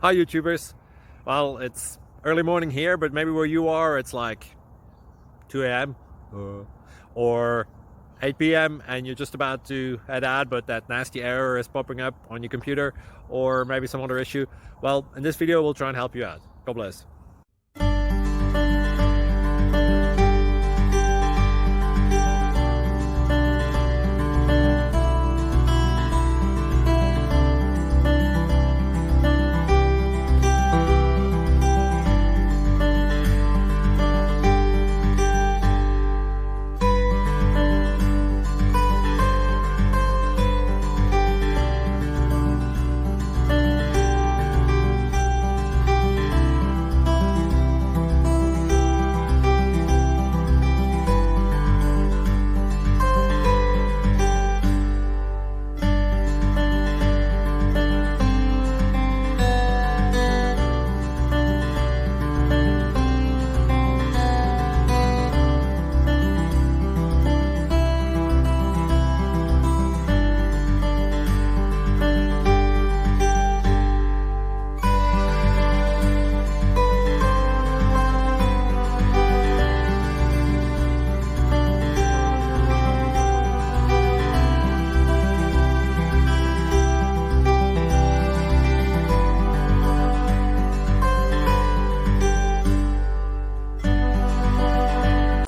Hi YouTubers. Well, it's early morning here, but maybe where you are it's like 2 a.m. Or 8 p.m. and you're just about to head out, but that nasty error is popping up on your computer, or maybe some other issue. Well, in this video we'll try and help you out. God bless.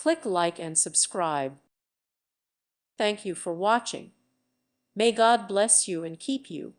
Click like and subscribe. Thank you for watching. May God bless you and keep you.